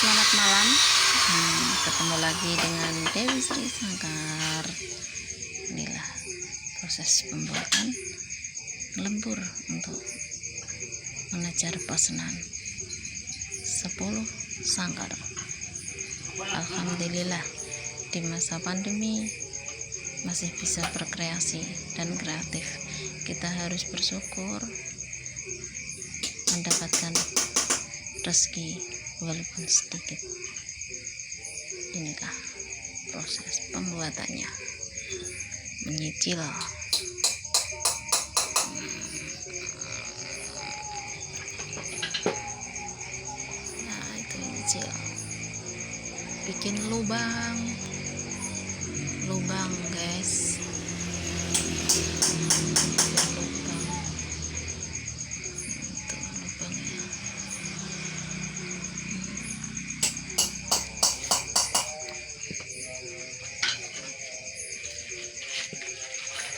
selamat malam. Ketemu lagi dengan Dewi Sri Sangkar. Inilah proses pembuatan lembur untuk mengejar pesanan 10 sangkar. Alhamdulillah di masa pandemi masih bisa berkreasi dan kreatif. Kita harus bersyukur mendapatkan rezeki walaupun sedikit. Inilah proses pembuatannya, menyicil. Nah, itu menyicil, bikin lubang guys, lubang itu lubangnya.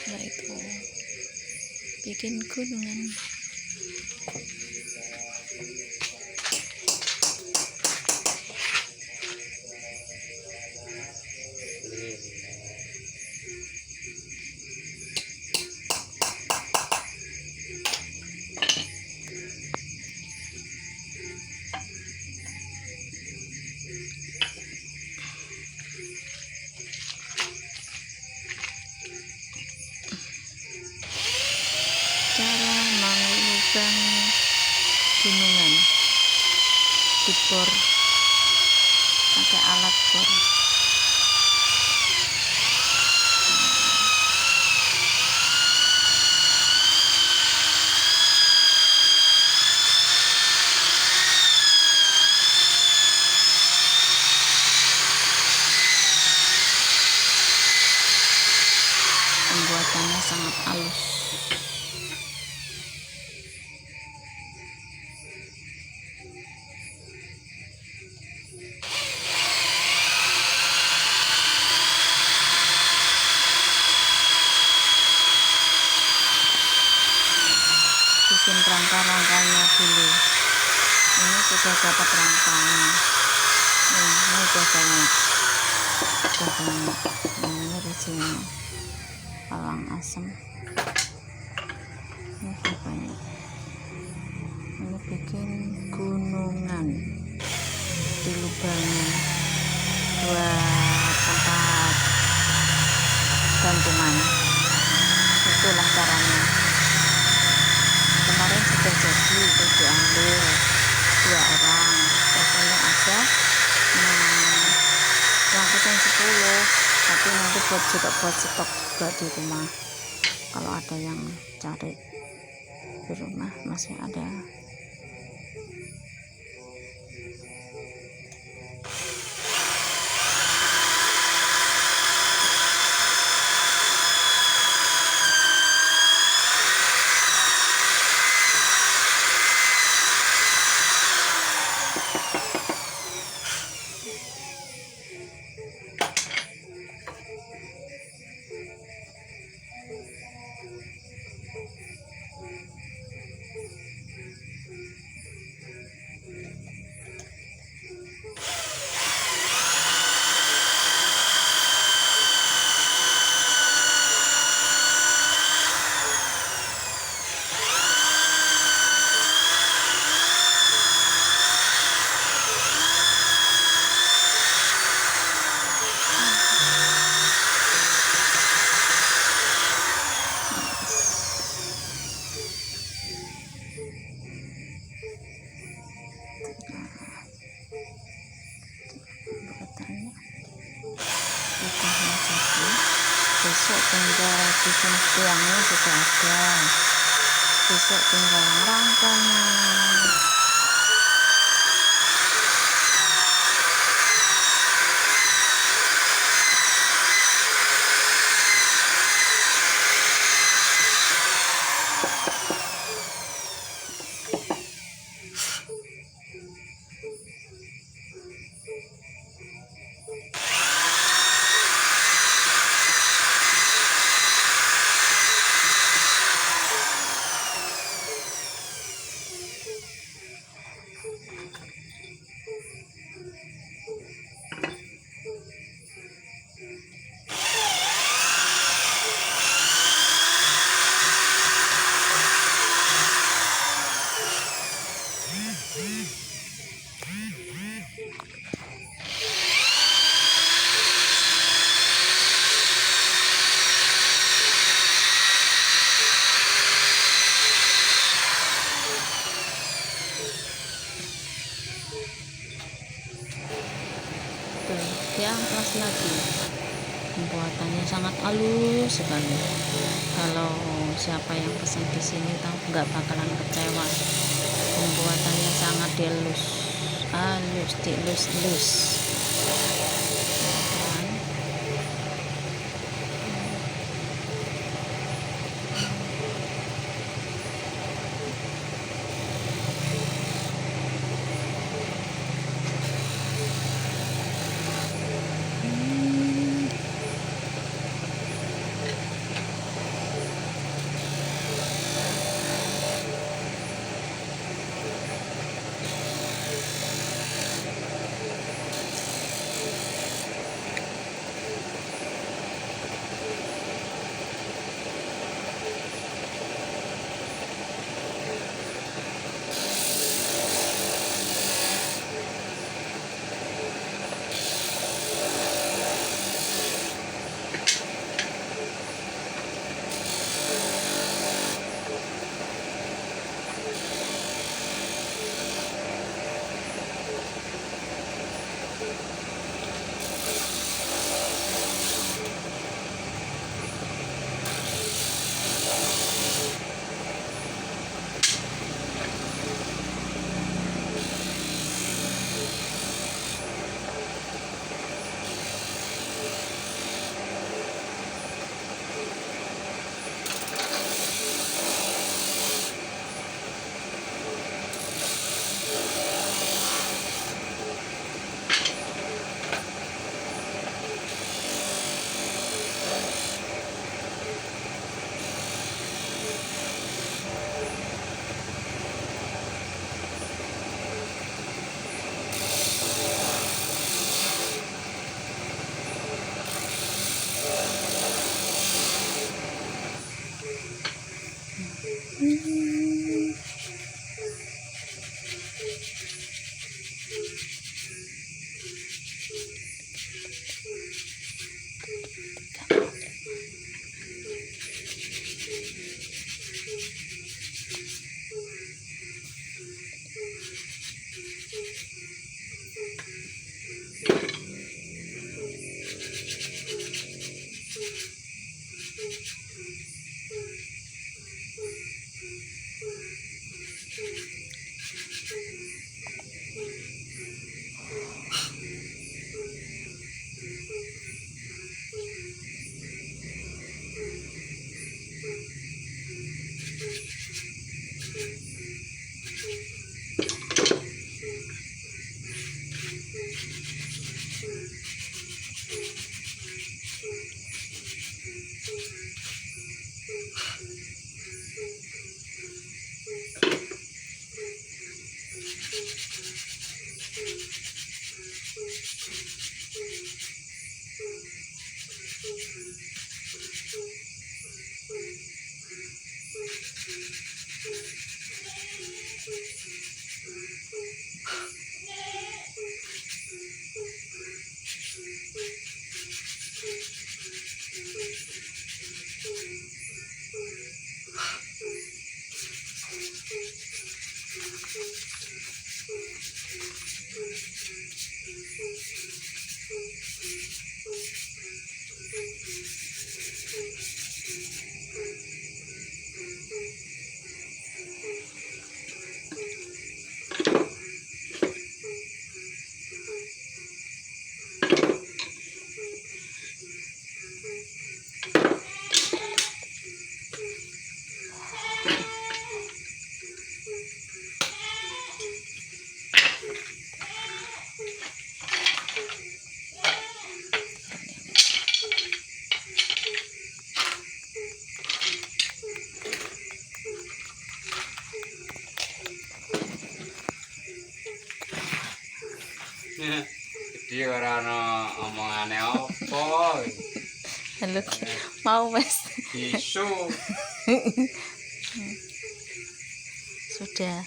Nah, itu bikin gunungan. Cara mengubah gunungan dibor pakai alat bor. Pembuatannya sangat halus. Bikin rangka-rangkanya dulu. Ini sudah dapat rangkanya. Ini udah banyak. Ini isinya palang asam. Ini udah banyak. Ini bikin gunungan di lubangnya buat tempat gantungan. Itulah caranya. Kemarin sudah jadi, itu diambil 2 orang. Rasanya ada yang pesan 10, tapi nanti buat stok juga di rumah. Kalau ada yang cari di rumah masih ada. Besok tinggal bikin tiangnya juga ada. Besok tinggal rangkanya. diamplas lagi. Pembuatannya sangat halus sekali. Kalau siapa yang pesan di sini tahu nggak bakalan kecewa. Pembuatannya sangat dilus. Jadi ora ana omongane apa. Halo, mau mas? Isu. Sudah.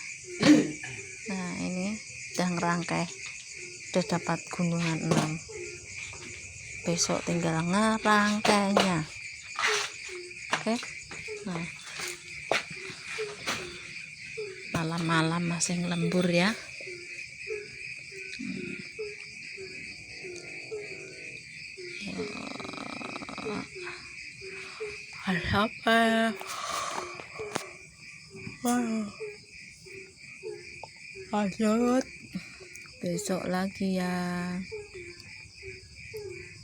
Nah ini udah ngerangkai, udah dapat gunungan 6. Besok tinggal ngerangkainya. Oke. Nah, malam-malam masih lembur ya. Apa? Lanjut besok lagi ya.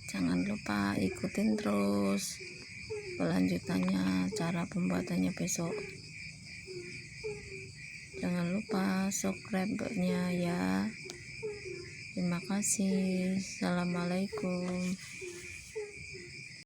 Jangan lupa ikutin terus kelanjutannya, cara pembuatannya besok. Jangan lupa subscribe-nya ya. Terima kasih. Assalamualaikum.